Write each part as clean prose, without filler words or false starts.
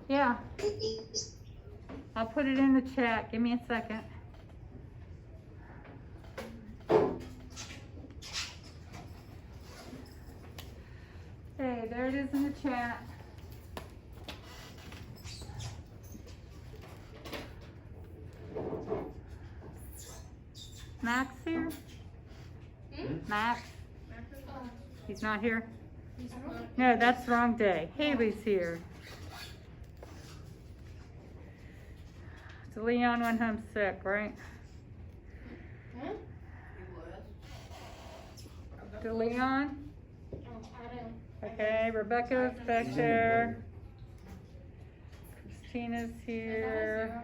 Yeah. I'll put it in the chat. Give me a second. Okay, there it is in the chat. Max here? Max? He's not here? No, that's the wrong day. Haley's here. So Leon went home sick, right? To Leon? Okay, Rebecca's back there. Christina's here.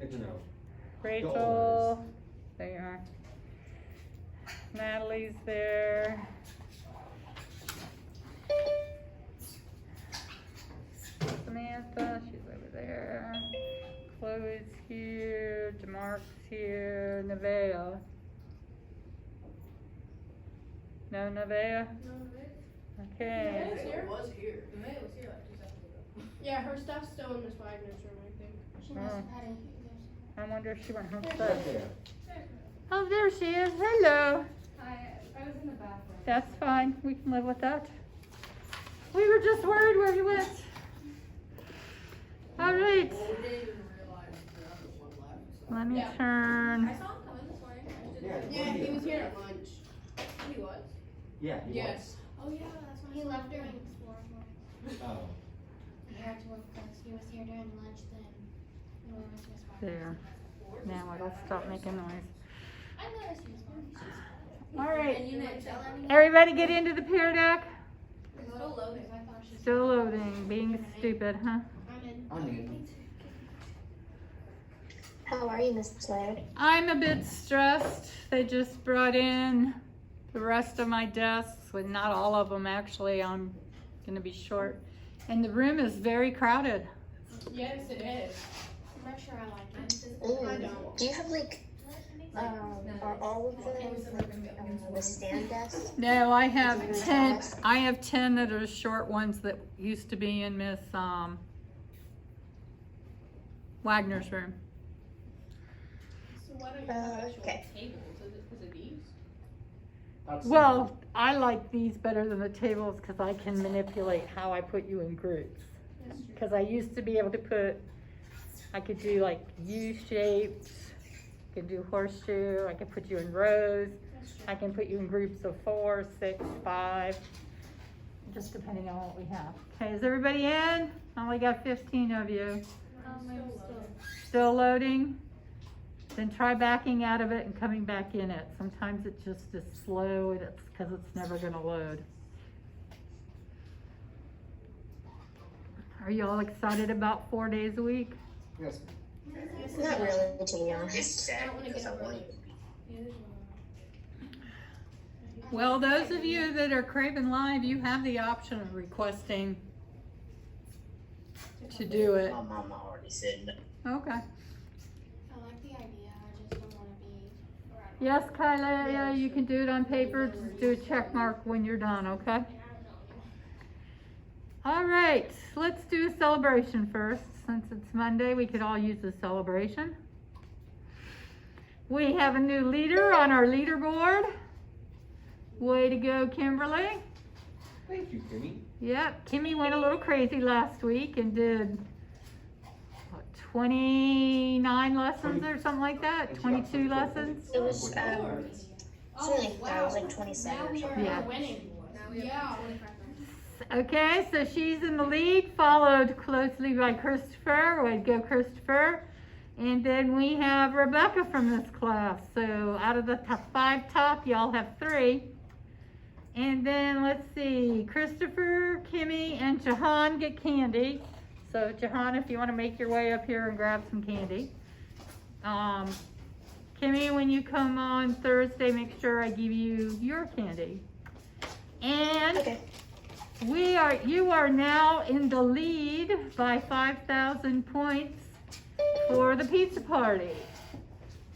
It's a no. Rachel, there you are. Natalie's there. Samantha, she's over there. Chloe's here. DeMarc's here. Nevaeh. No Nevaeh? No, Okay. It was here. The mail was here like 2 seconds ago. Yeah, her stuff's still in Miss Wagner's room, I think. She must have had it. I wonder if she went home sick. Right there. Oh, there she is. Hello. Hi, I was in the bathroom. That's fine. We can live with that. We were just worried where you went. All right. Let me turn. I saw him come in this morning. I just didn't. Yeah, He was here at lunch. He was? Yeah, he Yes. Oh, yeah, that's why. He left during 4 o'clock. was. Oh. He had to work because he was here during lunch then. We went to Miss Wagner's. There. Now it'll stop making noise. I noticed he was gone. All right. And you didn't tell anyone? Everybody get into the Pear Deck. It's still loading. I thought she Still loading. Being stupid, huh? I'm in. How are you, Miss Laird? I'm a bit stressed. They just brought in the rest of my desks, with not all of them actually. I'm gonna be short. And the room is very crowded. Yes, it is. I'm not sure I like it. Ooh. I don't. Do you have like, are all of them like the stand desks? No, I have 10. I have 10 that are short ones that used to be in Miss Wagner's room. So why don't you have actual Okay. tables? Is it these? That's Well, I like these better than the tables because I can manipulate how I put you in groups. That's true. Because I used to be able to put, I could do like U-shaped, I could do horseshoe, I could put you in rows, That's true. I can put you in groups of 4, 6, 5, just depending on what we have. Okay, is everybody in? I only got 15 of you. Still loading? Then try backing out of it and coming back in it. Sometimes it just is slow and it's because it's never gonna load. Are you all excited about 4 days a week? Yes. Not really, to be honest. I don't wanna get up early. Well, those of you that are Craven Live, you have the option of requesting to do it. My mama already said no. Okay. I like the idea. I just don't want to be around. Yes, Kyla, yeah, you can do it on paper. Just do a check mark when you're done, okay? All right, let's do a celebration first. Since it's Monday, we could all use a celebration. We have a new leader on our leaderboard. Way to go, Kimberly. Thank you, Kimmy. Yep, Kimmy went a little crazy last week and did, what, 29 lessons or something like that? 22 lessons? It was, something like that. It was like 27 Now or we something. Yeah. are winning. Yeah. Okay, so she's in the lead, followed closely by Christopher. Way to go, Christopher. And then we have Rebecca from this class. So out of the top 5 y'all have 3. And then let's see, Christopher, Kimmy, and Jahan get candy. So Jahan, if you want to make your way up here and grab some candy. Kimmy, when you come on Thursday, make sure I give you your candy. And Okay. you are now in the lead by 5,000 points for the pizza party.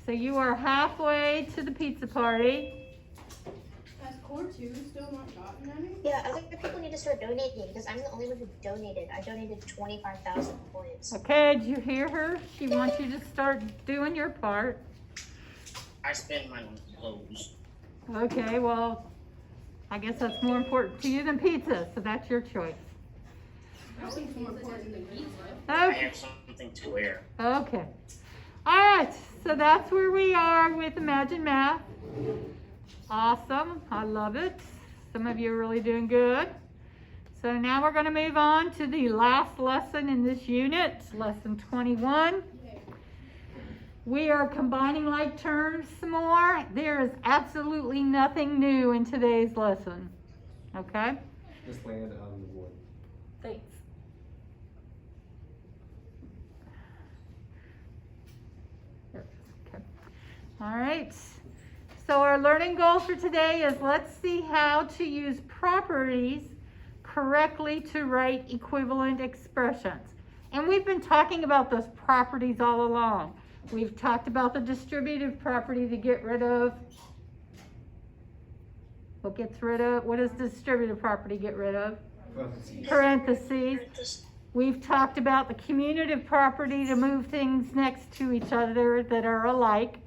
So you are halfway to the pizza party. Has Core 2 still not gotten any? Yeah, other people need to start donating because I'm the only one who donated. I donated 25,000 points. Okay, did you hear her? She wants you to start doing your part. I spend mine on clothes. Okay, well, I guess that's more important to you than pizza, so that's your choice. I think it's more important than pizza. I Okay. have something to wear. Okay. All right, so that's where we are with Imagine Math. Awesome, I love it. Some of you are really doing good. So now we're going to move on to the last lesson in this unit, lesson 21. We are combining like terms some more. There is absolutely nothing new in today's lesson. Okay? Just land on the wood. Thanks. Okay. All right. So our learning goal for today is let's see how to use properties correctly to write equivalent expressions. And we've been talking about those properties all along. We've talked about the distributive property to get rid of. What does distributive property get rid of? Parentheses. We've talked about the commutative property to move things next to each other that are alike.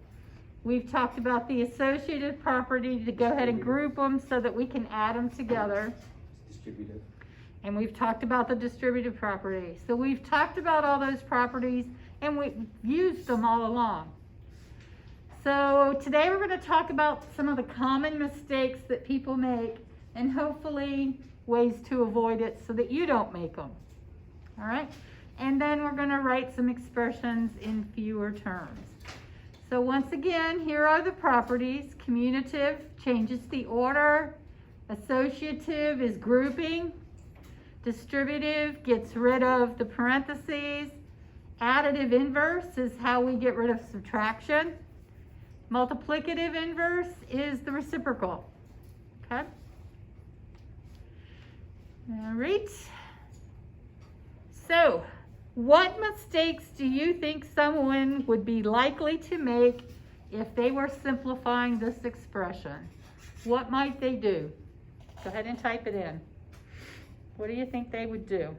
We've talked about the associative property to go ahead and group them so that we can add them together. Distributive. And we've talked about the distributive property. So we've talked about all those properties and we've used them all along. So today we're going to talk about some of the common mistakes that people make and hopefully ways to avoid it so that you don't make them. All right? And then we're going to write some expressions in fewer terms. So once again, here are the properties. Commutative changes the order. Associative is grouping. Distributive gets rid of the parentheses. Additive inverse is how we get rid of subtraction. Multiplicative inverse is the reciprocal. Okay? All right. So, what mistakes do you think someone would be likely to make if they were simplifying this expression? What might they do? Go ahead and type it in. What do you think they would do?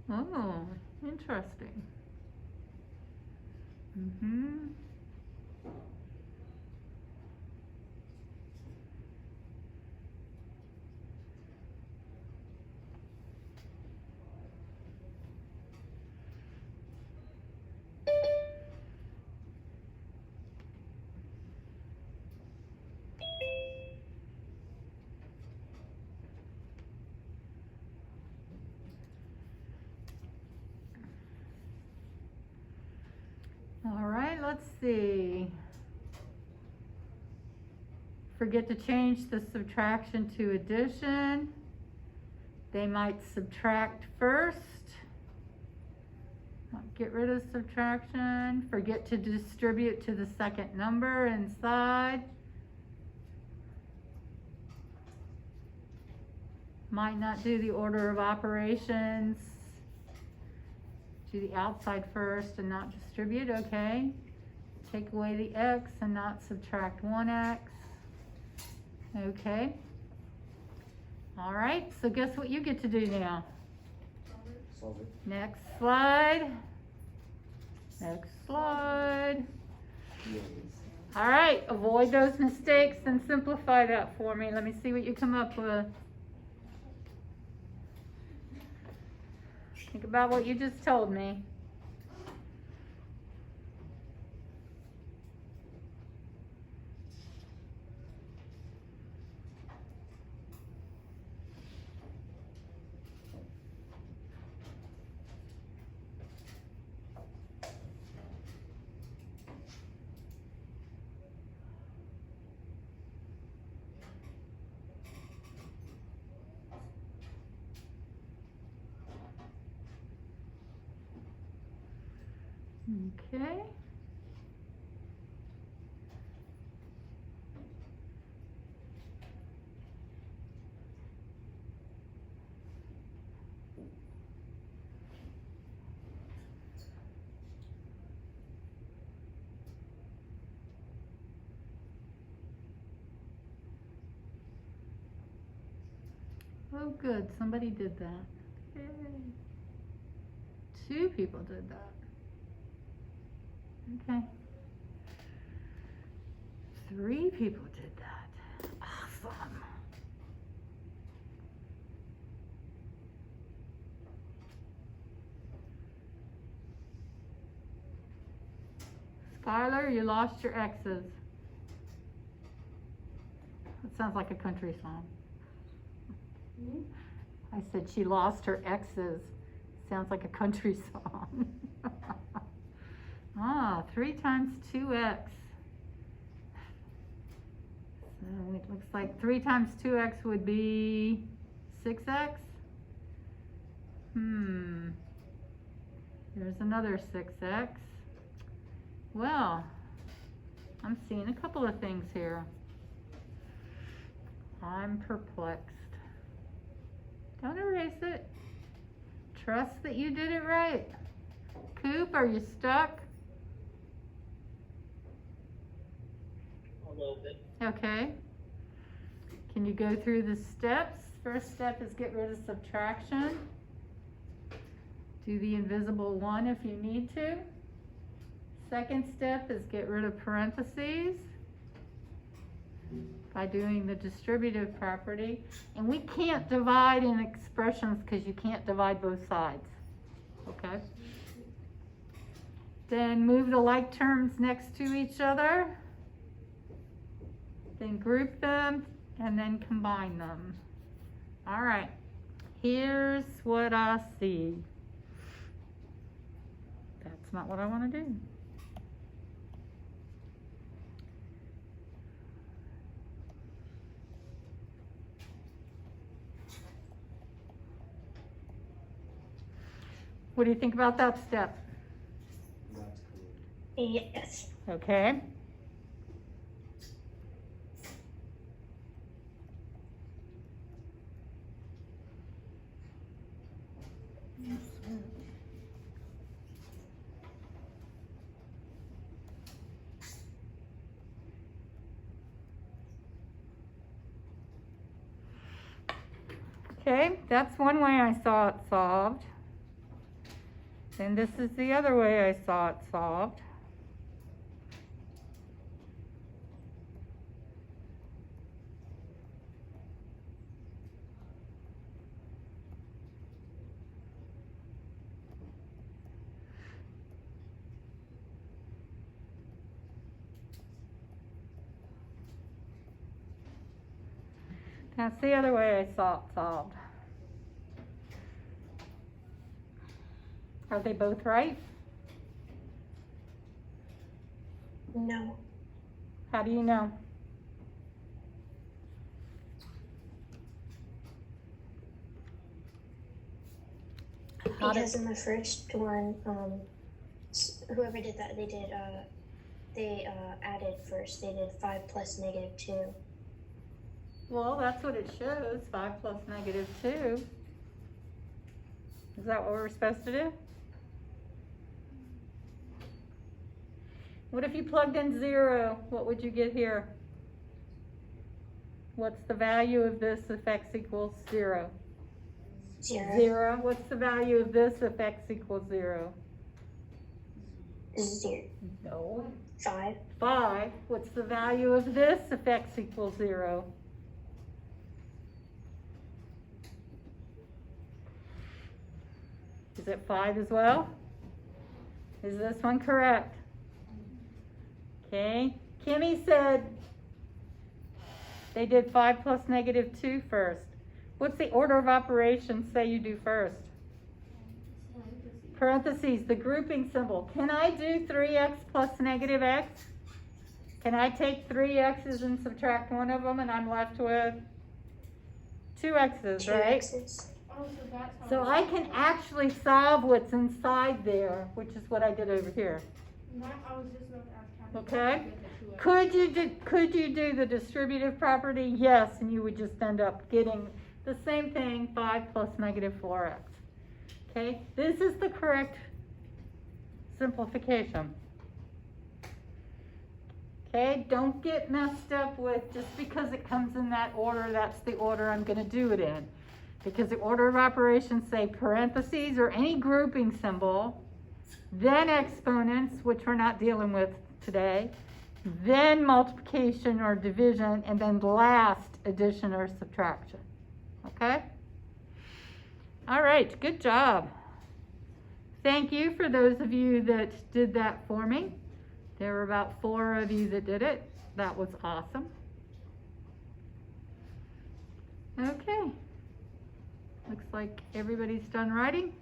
Oh, interesting. Mm-hmm. All right, let's see. Forget to change the subtraction to addition. They might subtract first. Get rid of subtraction. Forget to distribute to the second number inside. Might not do the order of operations. Do the outside first and not distribute, okay. Take away the x and not subtract 1x. Okay. All right, so guess what you get to do now? Solve it. Next slide. Next slide. Yes. All right, avoid those mistakes and simplify that for me. Let me see what you come up with. Think about what you just told me. Okay. Oh, good, somebody did that. Yay. 2 people did that. Okay. 3 people did that. Awesome. Skylar, you lost your X's. That sounds like a country song. I said she lost her X's. Sounds like a country song. 3 times 2x. So it looks like 3 times 2x would be 6x. There's another 6x. Well, I'm seeing a couple of things here. I'm perplexed. Don't erase it. Trust that you did it right. Coop, are you stuck? A little bit. Okay. Can you go through the steps? First step is get rid of subtraction. Do the invisible 1 if you need to. Second step is get rid of parentheses by doing the distributive property. And we can't divide in expressions because you can't divide both sides. Okay? Then move the like terms next to each other. Then group them and then combine them. All right. Here's what I see. That's not what I want to do. What do you think about that step? That's correct. Yes. Okay. Okay, that's one way I saw it solved. And this is the other way I saw it solved. That's the other way I saw it solved. Are they both right? No. How do you know? Because in the first one, whoever did that, they added first. They did 5 plus -2. Well, that's what it shows, 5 plus -2. Is that what we're supposed to do? What if you plugged in 0? What would you get here? What's the value of this if x equals 0? 0. 0. What's the value of this if x equals 0? 0. No. 5. 5. What's the value of this if x equals 0? Is it 5 as well? Is this one correct? Okay. Kimmy said they did 5 plus -2 first. What's the order of operations say you do first? Parentheses, the grouping symbol. Can I do 3x plus -x? Can I take 3 x's and subtract one of them and I'm left with 2 x's, 2 right? X's. Oh, so that's how. So I can actually solve what's inside there, which is what I did over here. I was just about to ask how. Okay. Could you do the distributive property? Yes, and you would just end up getting the same thing, 5 plus -4x. Okay, this is the correct simplification. Okay, don't get messed up with just because it comes in that order, that's the order I'm going to do it in. because the order of operations say parentheses or any grouping symbol, then exponents, which we're not dealing with today, then multiplication or division, and then last addition or subtraction. Okay? All right, good job. Thank you for those of you that did that for me. There were about 4 of you that did it. That was awesome. Okay. Looks like everybody's done writing.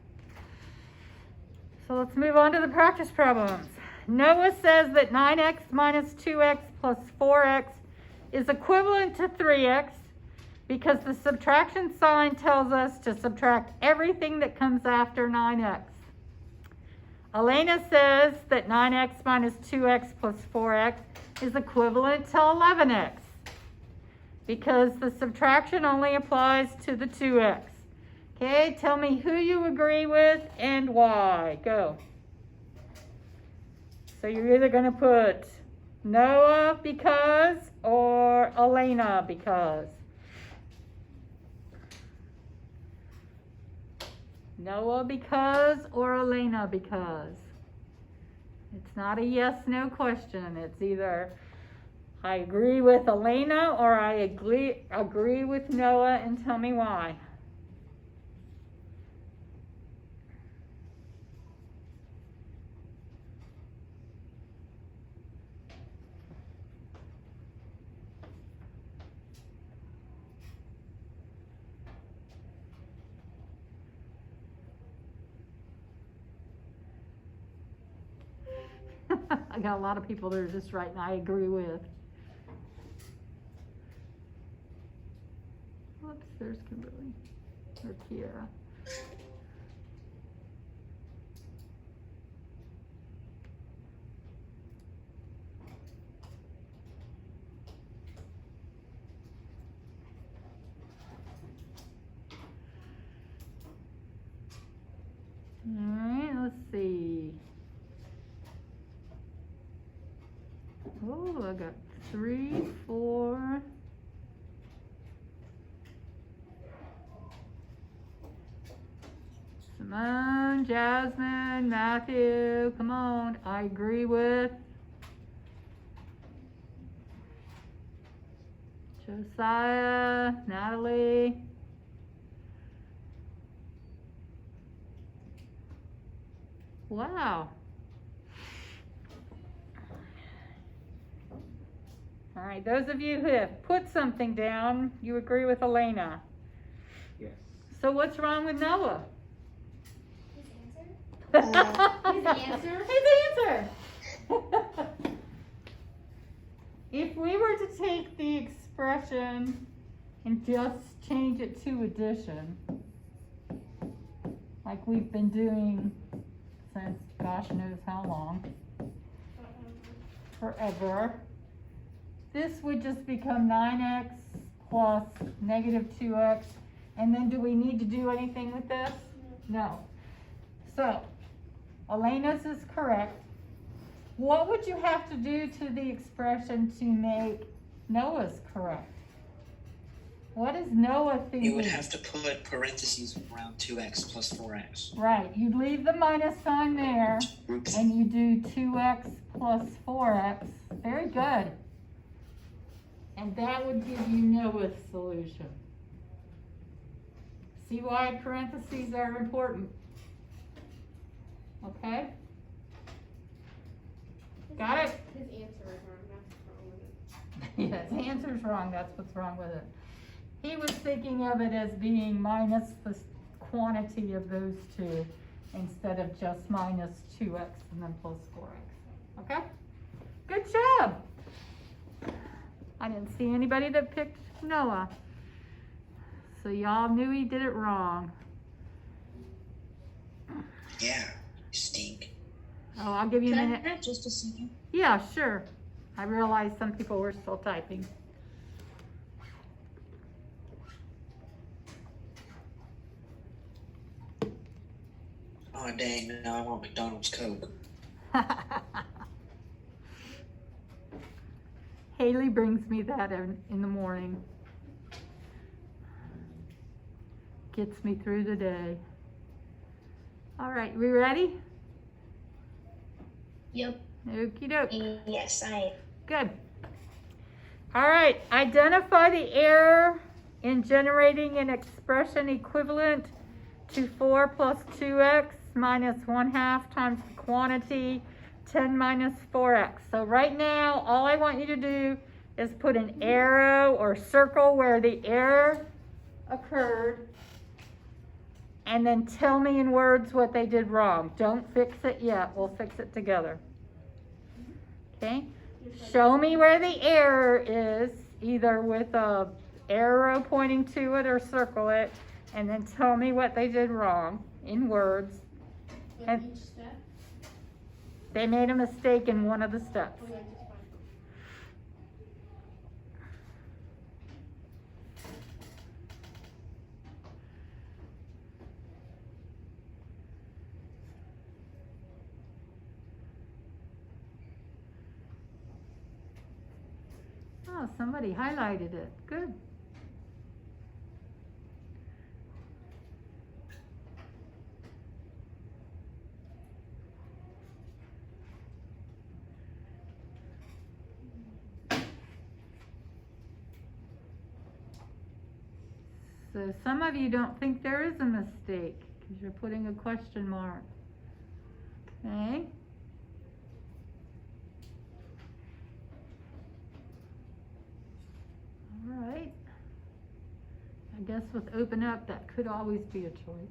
So let's move on to the practice problems. Noah says that 9x minus 2x plus 4x is equivalent to 3x because the subtraction sign tells us to subtract everything that comes after 9x. Elena says that 9x minus 2x plus 4x is equivalent to 11x because the subtraction only applies to the 2x. Okay, tell me who you agree with and why. Go. So you're either going to put Noah because or Elena because. Noah because or Elena because. It's not a yes-no question. It's either I agree with Elena or I agree with Noah and tell me why. I got a lot of people that are just writing, I agree with. Whoops, there's Kimberly. Or Kiera. Alright, let's see. Oh, I got 3, 4. Simone, Jasmine, Matthew, come on. I agree with. Josiah, Natalie. Wow. All right, those of you who have put something down, you agree with Elena. Yes. So what's wrong with Noah? His answer? His answer. If we were to take the expression and just change it to addition, like we've been doing since gosh knows how long, forever, this would just become 9x plus negative 2x. And then do we need to do anything with this? No. So, Elena's is correct. What would you have to do to the expression to make Noah's correct? What is Noah thinking? You would have to put parentheses around 2x plus 4x. Right, you'd leave the minus sign there, Oops. and you do 2x plus 4x. Very good. And that would give you Noah's solution. See why parentheses are important? Okay? Got it? His answer is wrong. That's wrong with it. Yes, the answer's wrong. That's what's wrong with it. He was thinking of it as being minus the quantity of those two instead of just minus 2x and then plus 4x. Okay? Good job. I didn't see anybody that picked Noah. So y'all knew he did it wrong. Yeah, you stink. Oh, I'll give you a Can I minute. have just a second? Yeah, sure. I realized some people were still typing. Oh dang, now I want McDonald's Coke. Haley brings me that in the morning. Gets me through the day. All right, we ready? Yep. Okie doke. Yes, I. Good. All right, identify the error in generating an expression equivalent to 4 plus 2x minus 1/2 times the quantity 10 minus 4x. So right now, all I want you to do is put an arrow or circle where the error occurred, and then tell me in words what they did wrong. Don't fix it yet. We'll fix it together. Okay? Show me where the error is, either with a arrow pointing to it or circle it, and then tell me what they did wrong in words. With And- each step? They made a mistake in one of the steps. Okay, just fine. Oh, somebody highlighted it. Good. So some of you don't think there is a mistake because you're putting a question mark. Okay? All right. I guess with open up, that could always be a choice.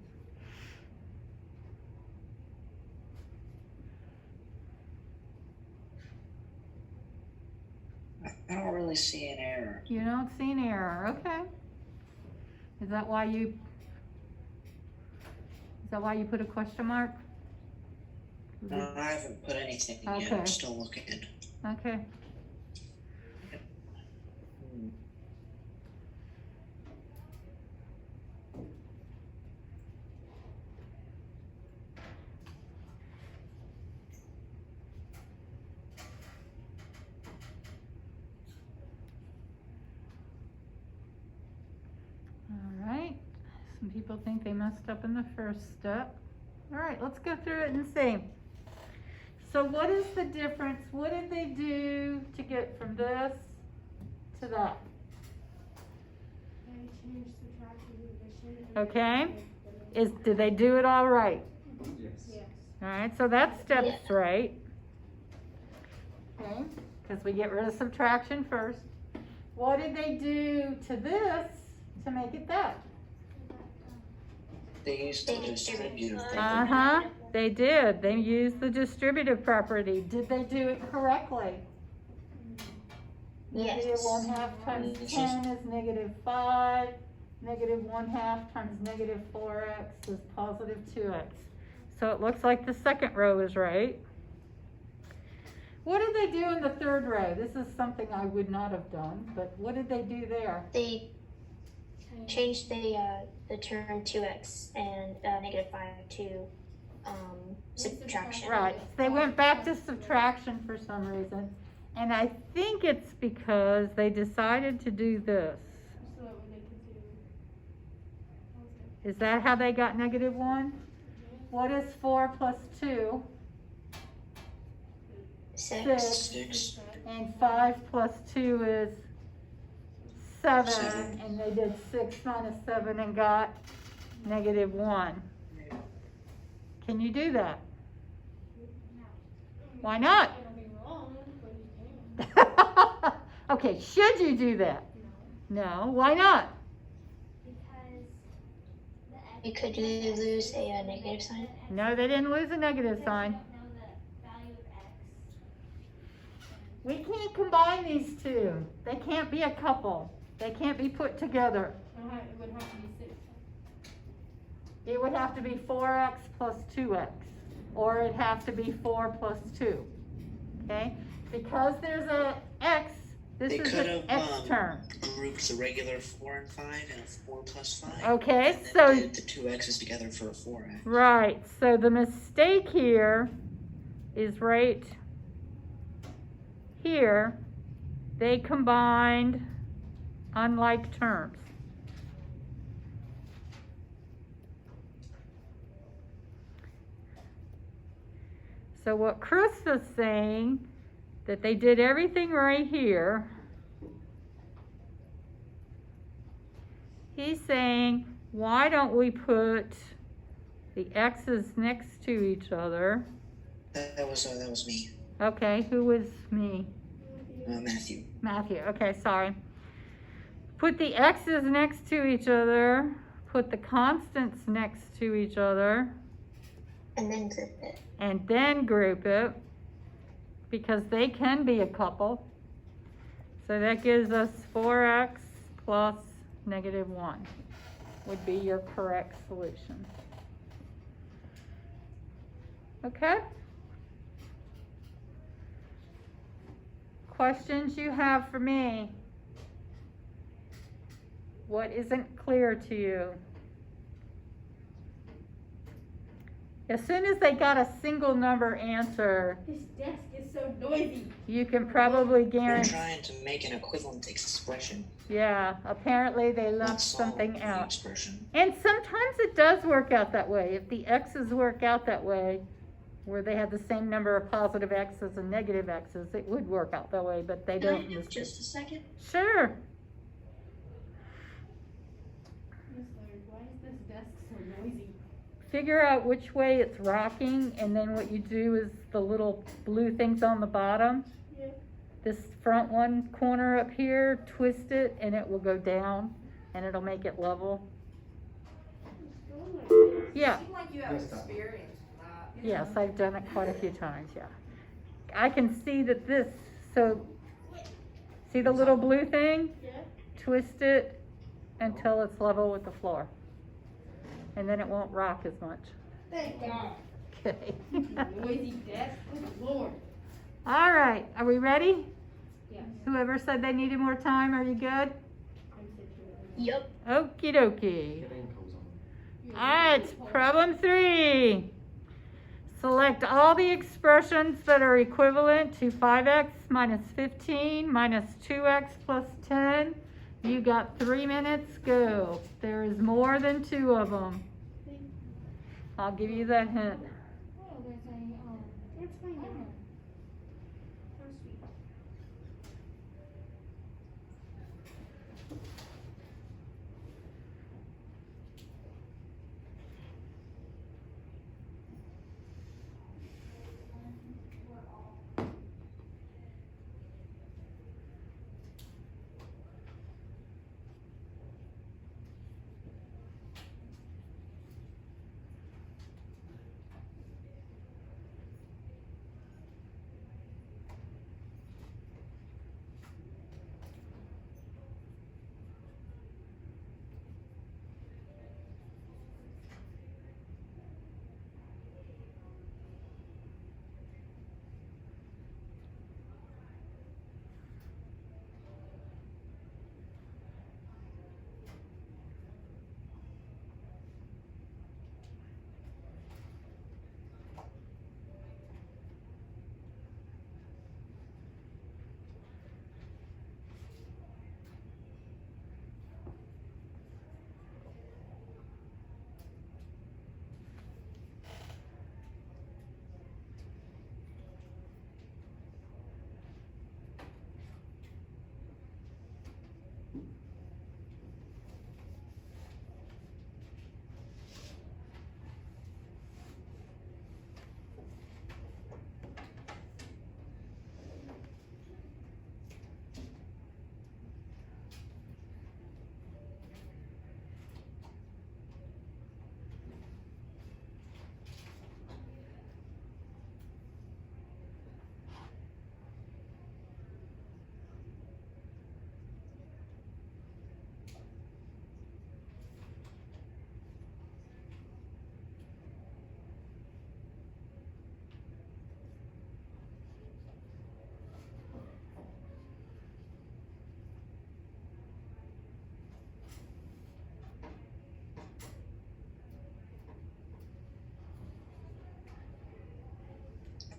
I don't really see an error. You don't see an error, okay. Is that why you put a question mark? No, I haven't put anything in yet. Okay. I'm still looking. Okay. All right. Some people think they messed up in the first step. All right, let's go through it and see. So what is the difference? What did they do to get from this to that? They changed subtraction and addition. Okay. Did they do it all right? Yes. Yes. All right, so that step's Yeah. right. Okay, because we get rid of subtraction first. What did they do to this to make it that? They used the distributive property. Uh-huh, they did. They used the distributive property. Did they do it correctly? Yes. Negative 1/2 times 10 is -5. Negative 1/2 times -4x is positive 2x. So it looks like the second row is right. What did they do in the third row? This is something I would not have done, but what did they do there? They changed the term 2x and -5 to subtraction. Right, they went back to subtraction for some reason. And I think it's because they decided to do this. So what would they consider? Is that how they got -1? What is 4 plus 2? 6. 6. And 5 plus 2 is 7. Seven. And they did 6 minus 7 and got -1. Can you do that? Why not? It'll be wrong, but you can. Okay, should you do that? No, why not? Because the x. You could lose a negative sign. No, they didn't lose a negative Because sign. you don't know the value of x. We can't combine these two. They can't be a couple. They can't be put together. It would have to be 6. It would have to be 4x plus 2x, or it'd have to be 4 plus 2, okay? Because there's a x, this They is could an have x term, grouped the regular 4 and 5 and a 4 plus 5. okay? And then So, did the 2x's together for a 4x. right, so the mistake here is right here. They combined unlike terms. So what Chris is saying, that they did everything right here. He's saying, why don't we put the X's next to each other? That was me, Okay, who was me? Matthew. Matthew, okay, sorry. Put the X's next to each other, put the constants next to each other, And then group it. and then group it, because they can be a couple. So that gives us 4x plus -1 would be your correct solution. Okay? Questions you have for me? What isn't clear to you? As soon as they got a single number answer, This desk is so noisy. you can probably They're guarantee, trying to make an equivalent expression. yeah, apparently they not left solve something the out. expression. And sometimes it does work out that way. If the x's work out that way, where they have the same number of positive x's and negative x's, it would work out that way, but they don't. in this case. Just a second. Sure. Miss Larry, why is this desk so noisy? Figure out which way it's rocking, and then what you do is the little blue things on the bottom. Yeah. This front one corner up here, twist it, and it will go down, and it'll make it level. Oh my goodness. Yeah. You seem like you have Yes, Doc. experience with that. Yes, I've done it quite a few times, yeah. I can see that this, so, see the little blue thing? Yeah. Twist it until it's level with the floor. And then it won't rock as much. Thank God. Okay. Noisy desk. Good Lord. All right, are we ready? Yes. Whoever said they needed more time, are you good? I'm situated. Yep. Okie dokie. Get ankles on. All right, problem 3. Select all the expressions that are equivalent to 5x minus 15 minus 2x plus 10. You got 3 minutes, go. There is more than 2 of them. I'll give you that hint. Oh, there's a, Where's my oh. number? How sweet.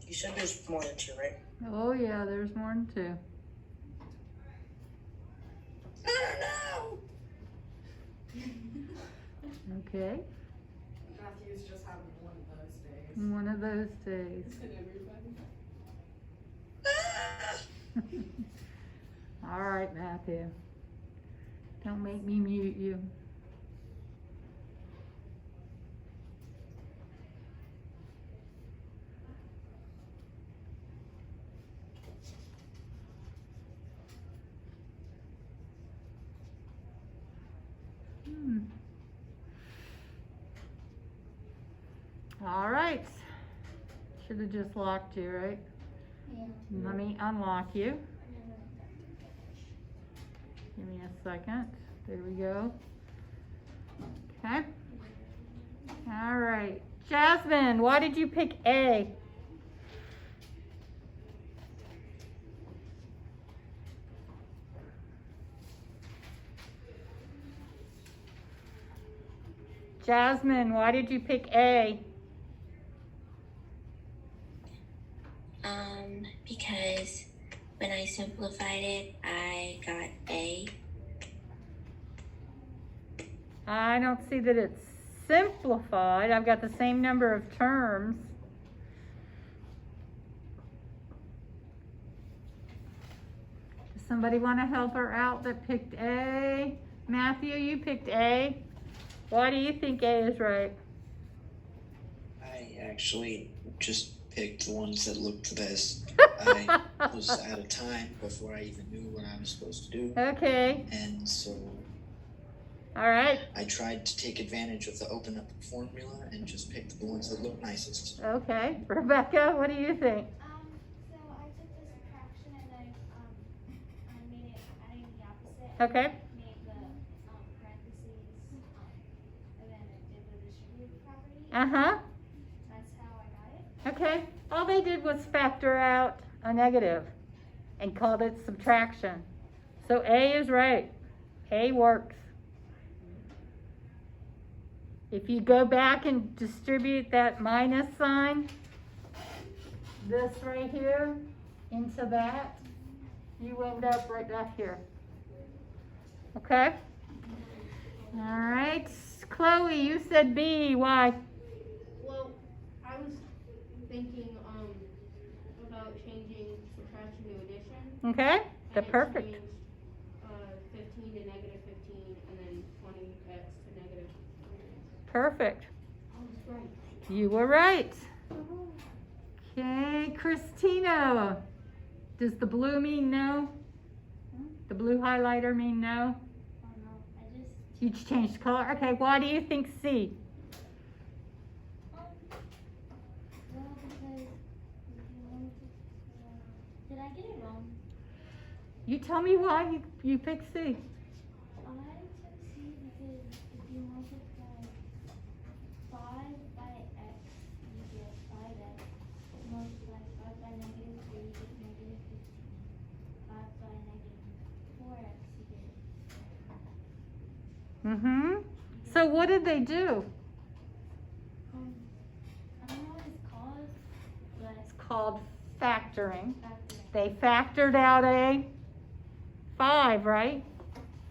You said there's more than 2, right? Oh yeah, there's more than 2. I don't know. Okay. Matthew's just having one of those days. One of those days. Isn't everybody? All right, Matthew. Don't make me mute you. All right. Should have just locked you, right? Yeah. Let me unlock you. Give me a second. There we go. Okay. All right. Jasmine, why did you pick A? Jasmine, why did you pick A? Because when I simplified it, I got A. I don't see that it's simplified. I've got the same number of terms. Does somebody want to help her out that picked A? Matthew, you picked A. Why do you think A is right? I actually just picked the ones that looked the best. I was out of time before I even knew what I was supposed to do. Okay. And so All right. I tried to take advantage of the open up formula and just picked the ones that looked nicest. Okay. Rebecca, what do you think? So I took the subtraction and then I made it adding the opposite. Okay. Made the parentheses and then I did the distributive property. Uh-huh. That's how I got it. Okay. All they did was factor out a negative and called it subtraction. So A is right. A works. If you go back and distribute that minus sign, this right here, into that, you end up right back here. Okay? All right. Chloe, you said B. Why? Well, I was thinking about changing subtraction to addition. Okay? and The it perfect. changed, 15 to negative 15 and then 20x to negative 20. Perfect. I was right. You were right. Okay, Christina. Does the blue mean no? The blue highlighter mean no? Oh no, I just You just changed color. Okay, why do you think C? well because if you wanted to, did I get it wrong? You tell me why you picked C. I took C because if you multiply 5 by x, you get 5x. Multiply 5 by negative 3, you get negative 15. 5 by negative 4x, you get Mm-hmm. So what did they do? I don't know what it's called, but It's called factoring. factor. They factored out a 5, right?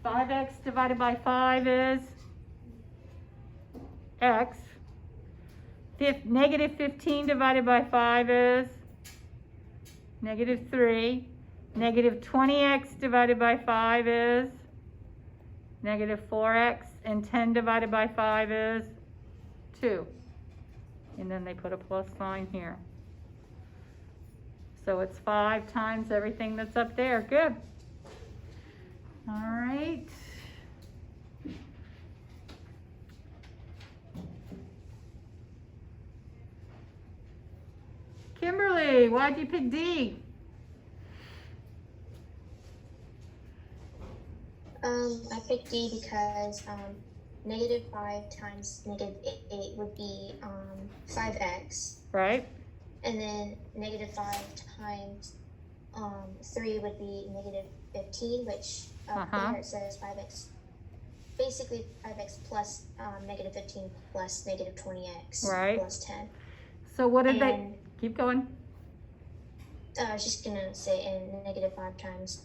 5x divided by 5 is x. Negative 15 divided by 5 is negative 3. Negative 20x divided by 5 is negative 4x. And 10 divided by 5 is 2. And then they put a plus sign here. So it's 5 times everything that's up there. Good. All right. Kimberly, why'd you pick D? I picked D because negative 5 times negative 8 would be 5x. Right? And then negative 5 times 3 would be negative 15, which here it says 5x. Basically 5x plus negative 15 plus negative 20x Right. plus 10. So what did they, And keep going. I was just going to say, and negative 5 times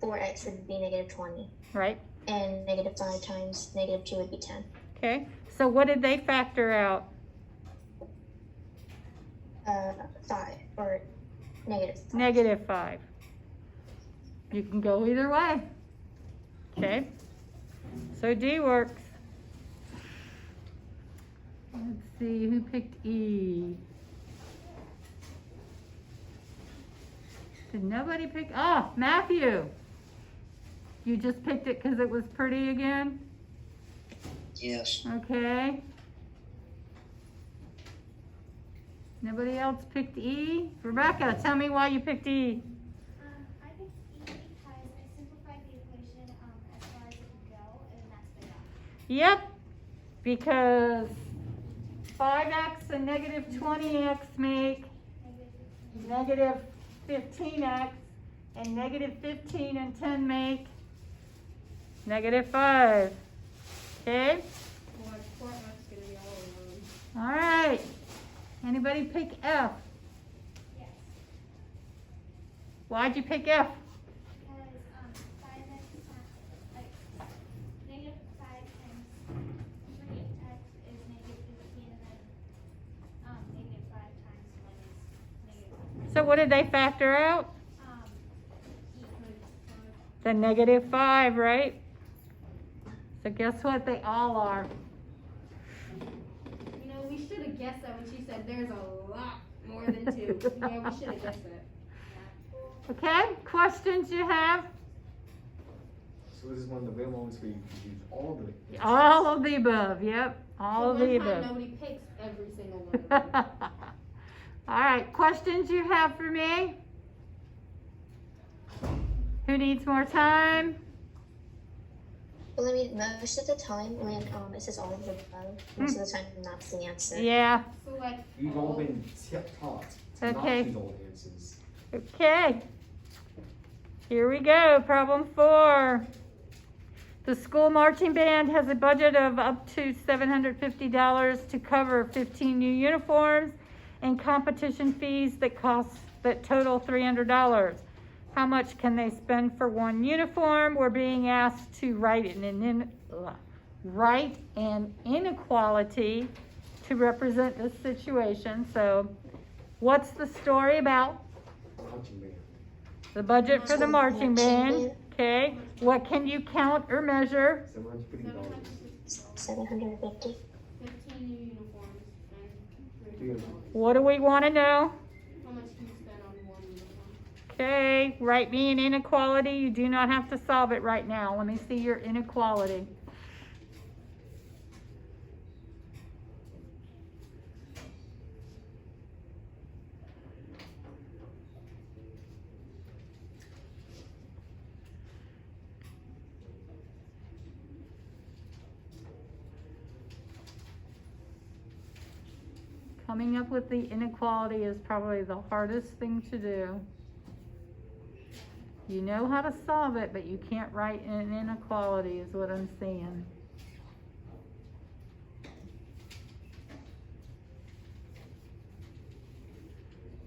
4x would be negative 20. Right? And negative 5 times negative 2 would be 10. Okay, so what did they factor out? 5 or negative 5. Negative 5. You can go either way. Okay, so D works. Let's see, who picked E? Did nobody pick? Oh, Matthew. You just picked it because it was pretty again? Yes. Okay. Nobody else picked E? Rebecca, tell me why you picked E. I picked E because I simplified the equation as far as it could go, and that's enough. Yep, because 5x and negative 20x make negative 15x, and negative 15 and 10 make negative 5. Okay? Well, like 4x gonna be all alone. All right. Anybody pick F? Yes. Why'd you pick F? Because 5x is not, like, negative 5 times 3x is negative 15, and then negative 5 times 1 is negative 5. So what did they factor out? The negative 5, right? So guess what? They all are. You know, we should have guessed that when she said there's a lot more than 2. Yeah, we should have guessed it. Okay? Questions you have? So this is one of the rare moments where you can use all the answers. All of the above. Yep. All of So the one time above. nobody picks every single one of them. All right. Questions you have for me? Who needs more time? Well, I mean, most of the time when it says all of the above, most of the time that's the answer. Yeah. So like, You've all been taught to Okay. not use all the answers. Okay. Here we go. Problem 4. The school marching band has a budget of up to $750 to cover 15 new uniforms and competition fees that total $300. How much can they spend for one uniform? We're being asked to write an inequality to represent this situation. So what's the story about? Marching band. The budget for the marching Marching band. band. Okay. What can you count or measure? $750. 750. 15 new uniforms and $300. What do we want to know? how much do you spend on one uniform? Okay, write me an inequality. You do not have to solve it right now. Let me see your inequality. Coming up with the inequality is probably the hardest thing to do. You know how to solve it, but you can't write an inequality is what I'm saying.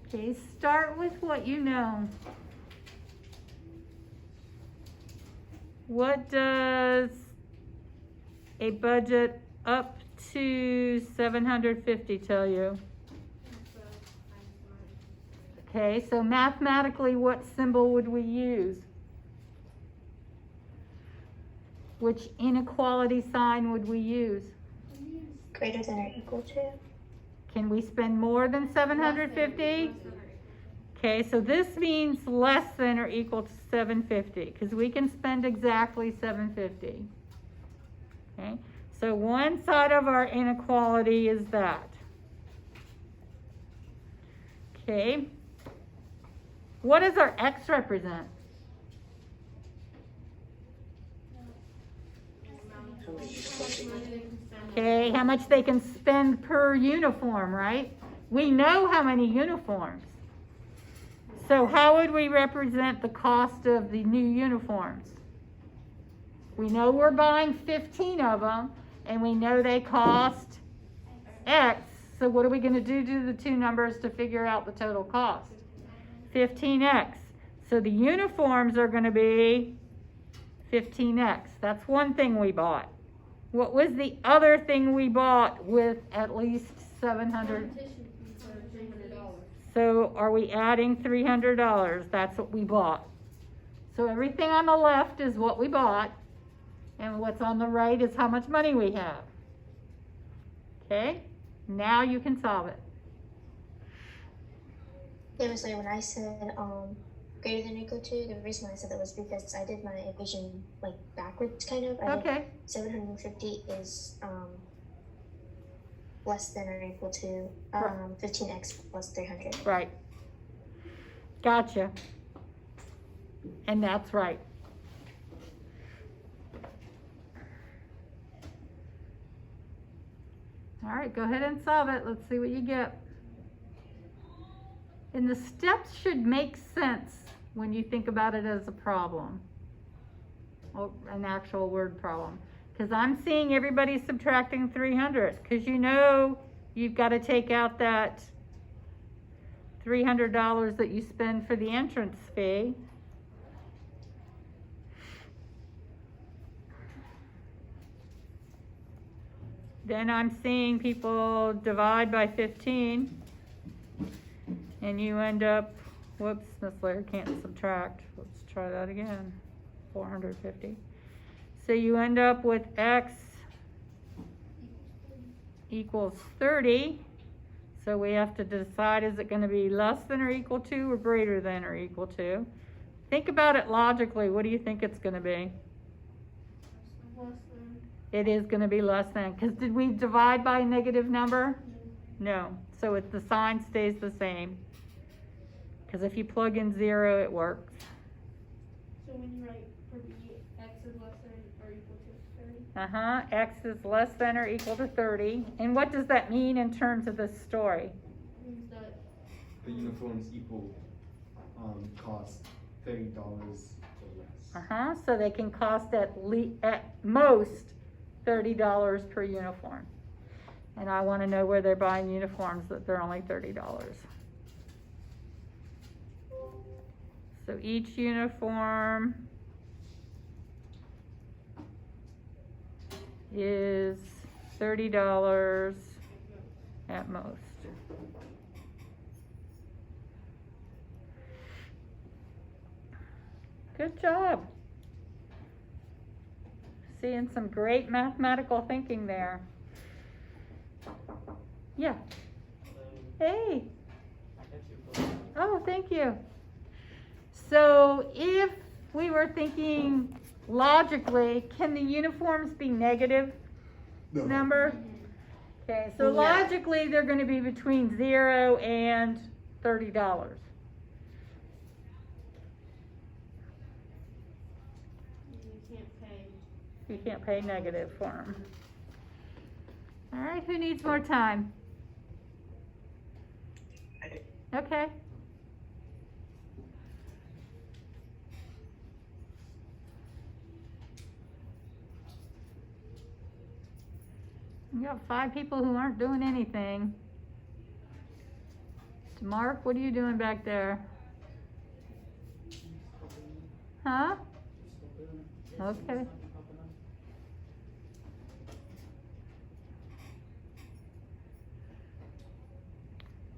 Okay, start with what you know. What does a budget up to 750 tell you? Okay, so mathematically, what symbol would we use? Which inequality sign would we use? Greater than or equal to. Can we spend more than 750? Okay, so this means less than or equal to 750 because we can spend exactly 750. Okay, so one side of our inequality is that. Okay, what does our x represent? Okay, how much they can spend per uniform, right? We know how many uniforms. So how would we represent the cost of the new uniforms? We know we're buying 15 of them, and we know they cost X. So what are we going to do to the two numbers to figure out the total cost? 15X. So the uniforms are going to be 15X. That's one thing we bought. What was the other thing we bought with at least 700? Competition fees are $300. So are we adding $300? That's what we bought. So everything on the left is what we bought, and what's on the right is how much money we have. Okay, now you can solve it. Yeah, Miss Leah, when I said greater than or equal to, the reason why I said that was because I did my equation like backwards kind of. I did Okay, 750 is less than or equal to Right. 15x plus 300. right. Gotcha. And that's right. All right, go ahead and solve it. Let's see what you get. And the steps should make sense when you think about it as a problem, or an actual word problem. Because I'm seeing everybody subtracting 300, because you know you've got to take out that $300 that you spend for the entrance fee. Then I'm seeing people divide by 15, and you end up, whoops, Miss Laird can't subtract. Let's try that again. 450. So you end up with x equals 30. So we have to decide, is it going to be less than or equal to, or greater than or equal to? Think about it logically. What do you think it's going to be? Less than. It is going to be less than, because did we divide by a negative number? No. So the sign stays the same. Because if you plug in 0, it works. So when you write for B, X is less than or equal to 30? X is less than or equal to 30. And what does that mean in terms of this story? Means that The uniforms equal cost $30 or less. So they can cost at most $30 per uniform. And I want to know where they're buying uniforms that they're only $30. So each uniform is $30 at most. Good job. Seeing some great mathematical thinking there. Yeah. Hey. Oh, thank you. So if we were thinking logically, can the uniforms be negative number? Okay, so logically they're going to be between 0 and $30. You can't pay negative for them. All right, who needs more time? Okay. You got 5 people who aren't doing anything. Mark, what are you doing back there? Huh? Okay.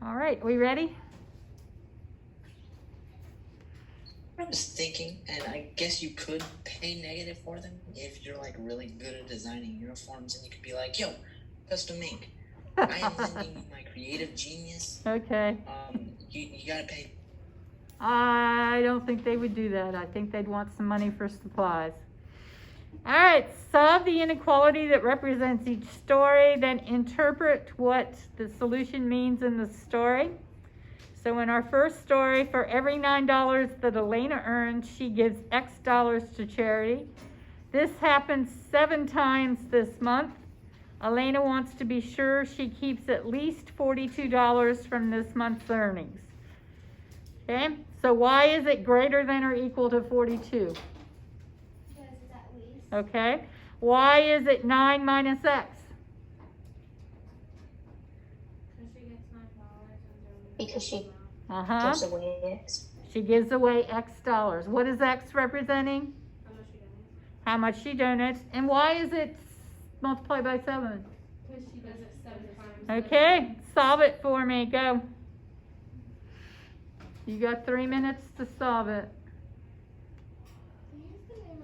All right, we ready? I was thinking, and I guess you could pay negative for them if you're like really good at designing uniforms, and you could be like, yo, custom ink. I am lending you my creative genius. Okay. You gotta pay. I don't think they would do that. I think they'd want some money for supplies. All right, solve the inequality that represents each story, then interpret what the solution means in the story. So in our first story, for every $9 that Elena earns, she gives X dollars to charity. This happens 7 times this month. Elena wants to be sure she keeps at least $42 from this month's earnings. Okay, so why is it greater than or equal to 42? Okay, why is it 9 minus X? Because she gets $9 and Because she gives away X. She gives away X dollars. What is X representing? how much she donates. How much she donates. And why is it multiply by 7? Cause she does it 7 times. Okay, solve it for me, go. You got 3 minutes to solve it. They use the name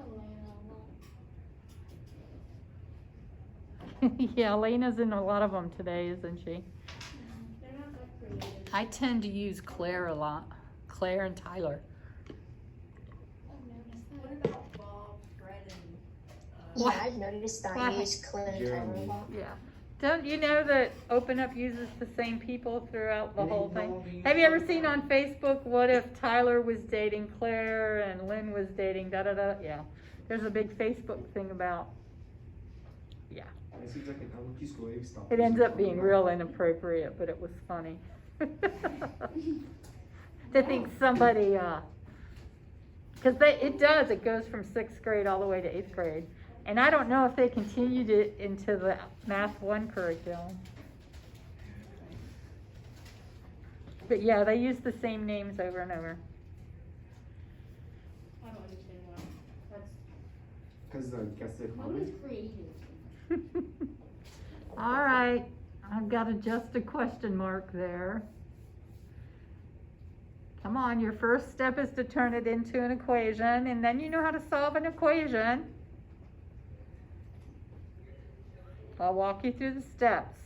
Elena a lot. Yeah, Elena's in a lot of them today, isn't she? They're not that creative. I tend to use Claire a lot. Claire and Tyler. I've noticed that. What about Bob, Fred, and, Yeah, I've noticed that Why? I use Claire and Tyler a lot. Yeah. Don't you know that Open Up uses the same people throughout the And whole they thing? don't use Have you ever like seen that. on Facebook, what if Tyler was dating Claire and Lynn was dating da-da-da? Yeah. There's a big Facebook thing about, yeah. It seems like an elementary school age stop. It ends up being real inappropriate, but it was funny. To think somebody, because it does, it goes from 6th grade all the way to 8th grade. And I don't know if they continued it into the Math 1 curriculum. But yeah, they use the same names over and over. I don't understand why. That's, Because guess it. mom is creative. All right, I've got just a question mark there. Come on, your first step is to turn it into an equation, and then you know how to solve an equation. I'll walk you through the steps.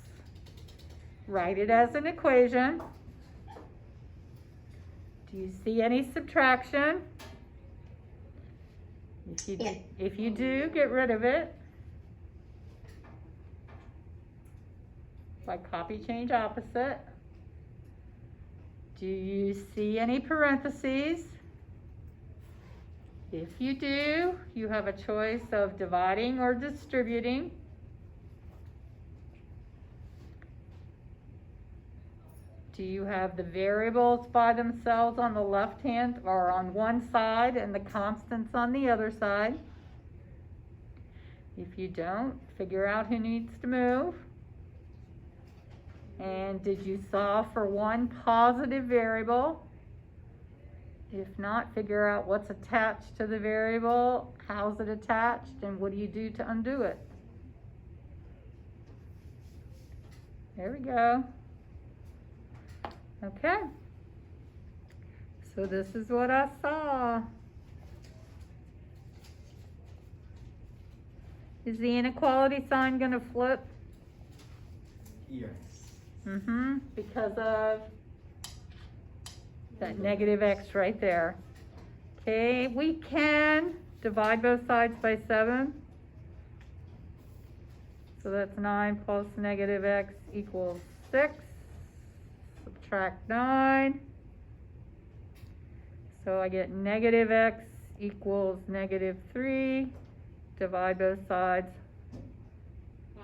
Write it as an equation. Do you see any subtraction? Yeah. If you do, get rid of it. By copy, change opposite. Do you see any parentheses? If you do, you have a choice of dividing or distributing. Do you have the variables by themselves on the left hand or on one side and the constants on the other side? If you don't, figure out who needs to move. And did you solve for one positive variable? If not, figure out what's attached to the variable, how's it attached, and what do you do to undo it? There we go. Okay. So this is what I saw. Is the inequality sign gonna flip? Yes. Because of that negative x right there. Okay, we can divide both sides by 7. So that's 9 plus negative x equals 6. Subtract 9. So I get negative x equals negative 3. Divide both sides. Wow.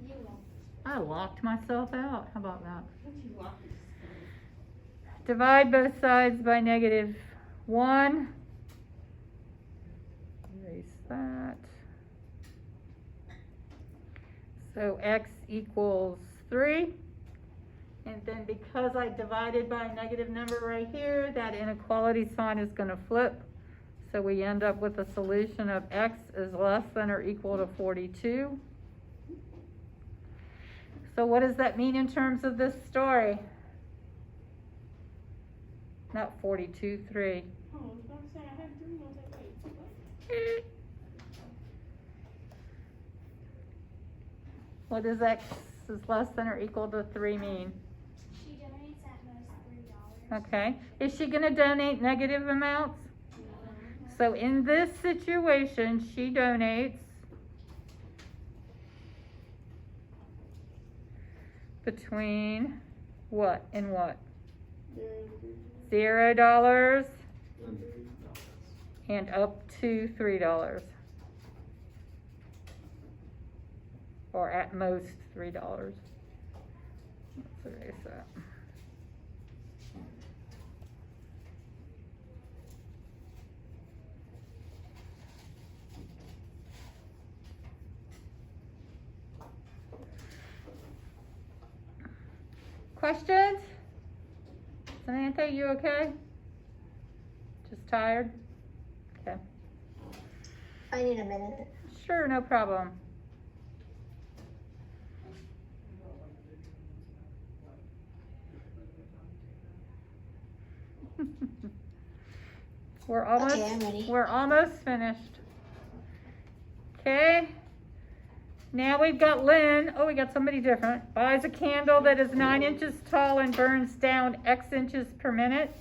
You won't. I locked myself out. How about that? What you walking? Divide both sides by negative 1. Erase that. So x equals 3. And then because I divided by a negative number right here, that inequality sign is going to flip. So we end up with a solution of x is less than or equal to 42. So what does that mean in terms of this story? Not 42, 3. Oh, I was about to say, I had 3. I was like, wait, what? What does x is less than or equal to 3 mean? She donates at most $3. Okay. Is she going to donate negative amounts? So in this situation, she donates between what and what? $0 and up to $3. Or at most $3. Let's erase that. Questions? Samantha, you okay? Just tired? Okay. I need a minute. Sure, no problem. We're almost, Okay, I'm ready. we're almost finished. Okay. Now we've got Lynn. Oh, we got somebody different. Buys a candle that is 9 inches tall and burns down X inches per minute.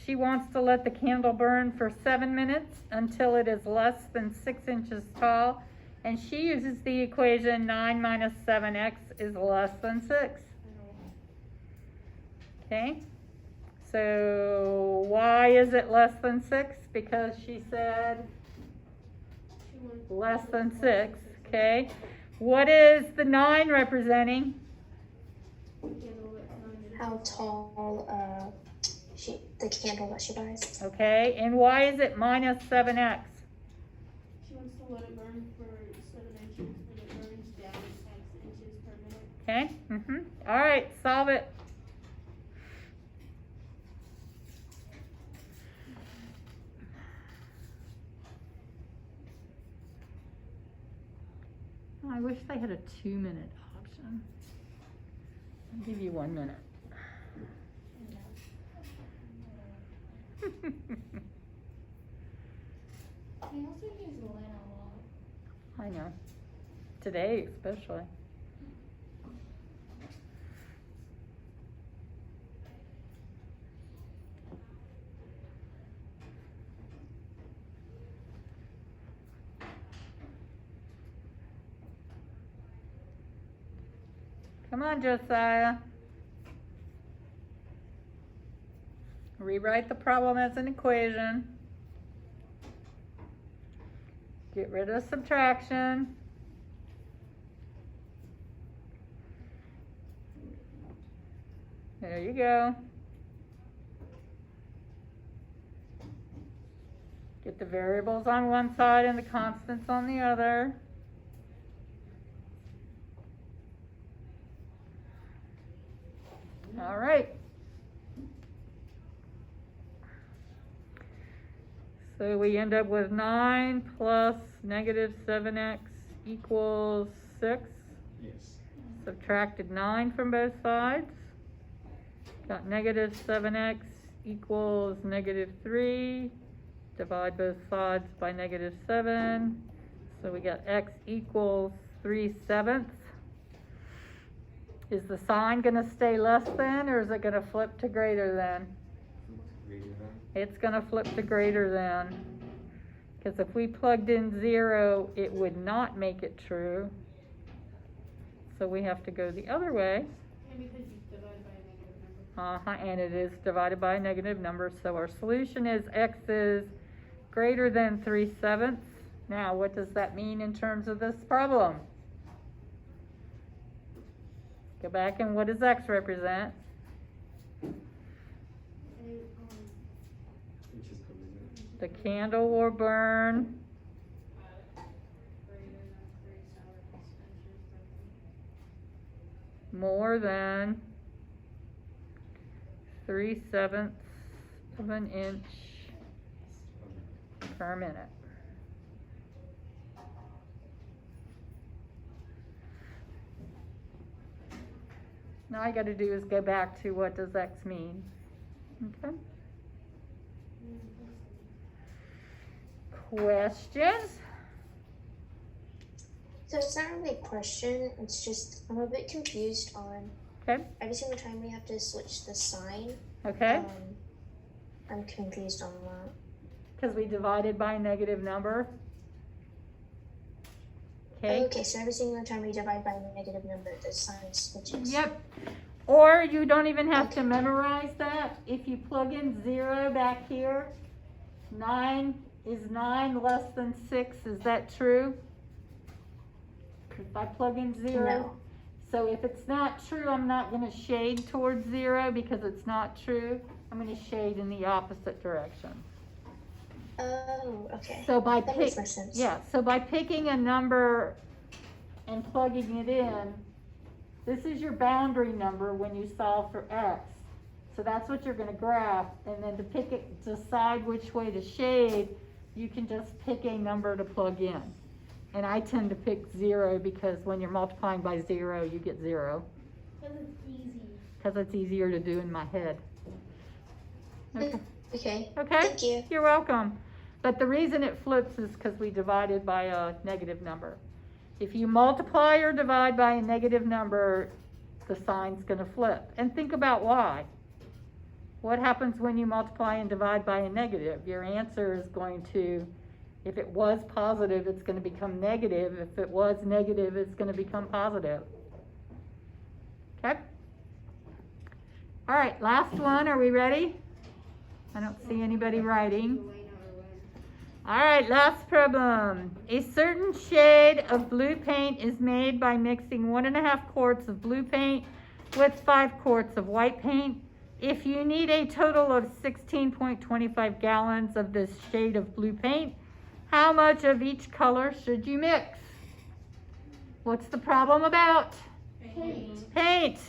She wants to let the candle burn for 7 minutes until it is less than 6 inches tall. And she uses the equation 9 minus 7x is less than 6. Okay. So why is it less than 6? Because she said less than 6. Okay. What is the 9 representing? How tall the candle that she buys. Okay. And why is it minus 7x? She wants to let it burn for 7 inches, and it burns down X inches per minute. Okay. All right. Solve it. I wish they had a 2-minute option. I'll give you 1 minute. We also use Lynn a lot. I know. Today, especially. Come on, Josiah. Rewrite the problem as an equation. Get rid of subtraction. There you go. Get the variables on one side and the constants on the other. All right. So we end up with 9 plus negative 7x equals 6. Yes. Subtracted 9 from both sides. Got negative 7x equals negative 3. Divide both sides by negative 7. So we got x equals 3/7. Is the sign going to stay less than, or is it going to flip to greater than? Greater than. It's going to flip to greater than. Because if we plugged in 0, it would not make it true. So we have to go the other way. And because you divide by a negative number. And it is divided by a negative number. So our solution is x is greater than 3/7. Now, what does that mean in terms of this problem? Go back, and what does x represent? Inches per minute. The candle will burn Greater than 3/7 inches per minute. more than 3/7 of an inch per minute. Now all you got to do is go back to what does x mean. Okay. Questions? So it's not really a question, it's just, I'm a bit confused on Okay. every single time we have to switch the sign. Okay. I'm confused on that. Because we divided by a negative number. Okay. Okay, so every single time we divide by a negative number, the sign switches. Yep. Or you don't even have to memorize that. If you plug in 0 back here, 9 is 9 less than 6. Is that true? If I plug in 0. No. So if it's not true, I'm not going to shade towards 0 because it's not true. I'm going to shade in the opposite direction. Oh, okay. So by That makes more sense. Yeah, so by picking a number and plugging it in, this is your boundary number when you solve for x. So that's what you're gonna graph, and then to decide which way to shade, you can just pick a number to plug in. And I tend to pick 0 because when you're multiplying by 0, you get 0. Because it's easy. Because it's easier to do in my head. Okay. Okay. Okay? Thank you. You're welcome. But the reason it flips is because we divided by a negative number. If you multiply or divide by a negative number, the sign's going to flip. And think about why. What happens when you multiply and divide by a negative? Your answer is going to, if it was positive, it's going to become negative. If it was negative, it's going to become positive. Okay? All right, last one. Are we ready? I don't see anybody writing. All right, last problem. A certain shade of blue paint is made by mixing 1.5 quarts of blue paint with 5 quarts of white paint. If you need a total of 16.25 gallons of this shade of blue paint, how much of each color should you mix? What's the problem about? Paint. Paint.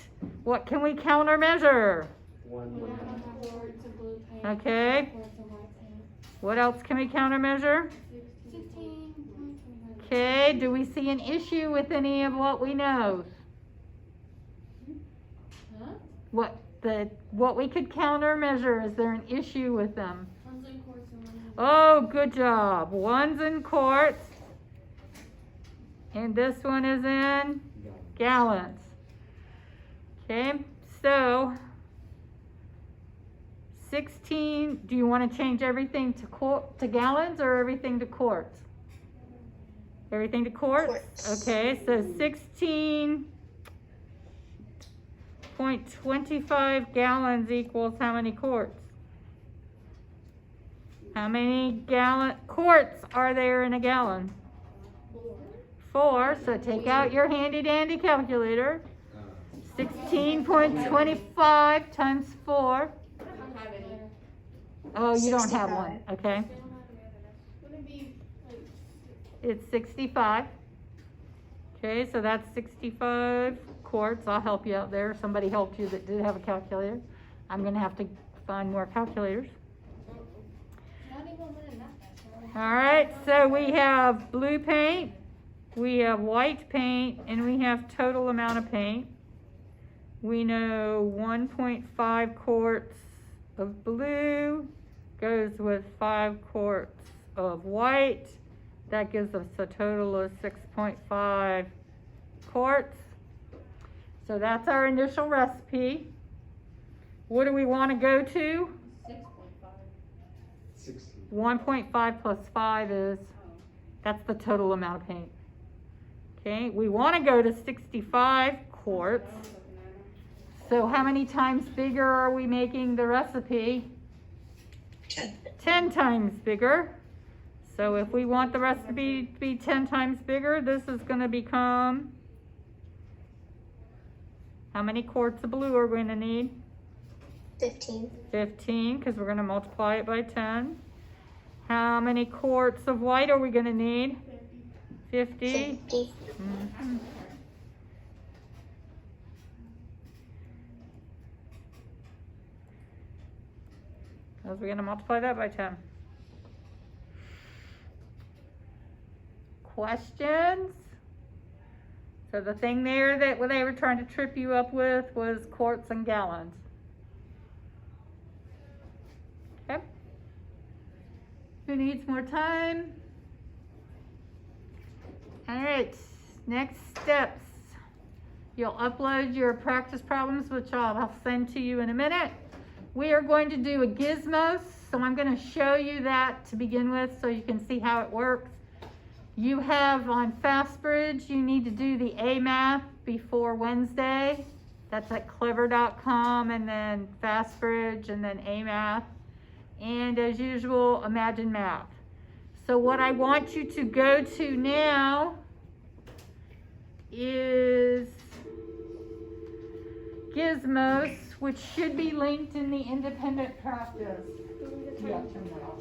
What can we countermeasure? 1.5. Quarts of blue paint. Okay. What else can we countermeasure? 16. Okay, do we see an issue with any of what we know? Huh? What we could countermeasure, is there an issue with them? Ones and quarts and ones and Oh, good job. Ones in quarts. And this one is in gallons. Okay, so 16, do you want to change everything to gallons or everything to quarts? Everything to quarts? Quarts. Okay, so 16.25 gallons equals how many quarts? How many quarts are there in a gallon? 4, so take out your handy dandy calculator. 16.25 times 4. Oh, you don't have one, okay. Would it be like It's 65. Okay, so that's 65 quarts. I'll help you out there. Somebody helped you that did have a calculator. I'm gonna have to find more calculators. All right, so we have blue paint, we have white paint, and we have total amount of paint. We know 1.5 quarts of blue goes with 5 quarts of white. That gives us a total of 6.5 quarts. So that's our initial recipe. What do we want to go to? 16. 1.5 plus 5 is, that's the total amount of paint. Okay, we want to go to 65 quarts. So how many times bigger are we making the recipe? 10. 10 times bigger. So if we want the recipe to be 10 times bigger, this is going to become, how many quarts of blue are we going to need? 15. 15, because we're going to multiply it by 10. How many quarts of white are we going to need? 50. 50. Mhm. Because we're going to multiply that by 10. Questions? So the thing there that they were trying to trip you up with was quarts and gallons. Okay. Who needs more time? All right, next steps. You'll upload your practice problems, which I'll send to you in a minute. We are going to do a gizmo, so I'm going to show you that to begin with so you can see how it works. You have on FastBridge, you need to do the A math before Wednesday. That's at clever.com and then FastBridge and then A math. And as usual, Imagine Math. So what I want you to go to now is Gizmos, which should be linked in the independent practice. Yeah, turn that off.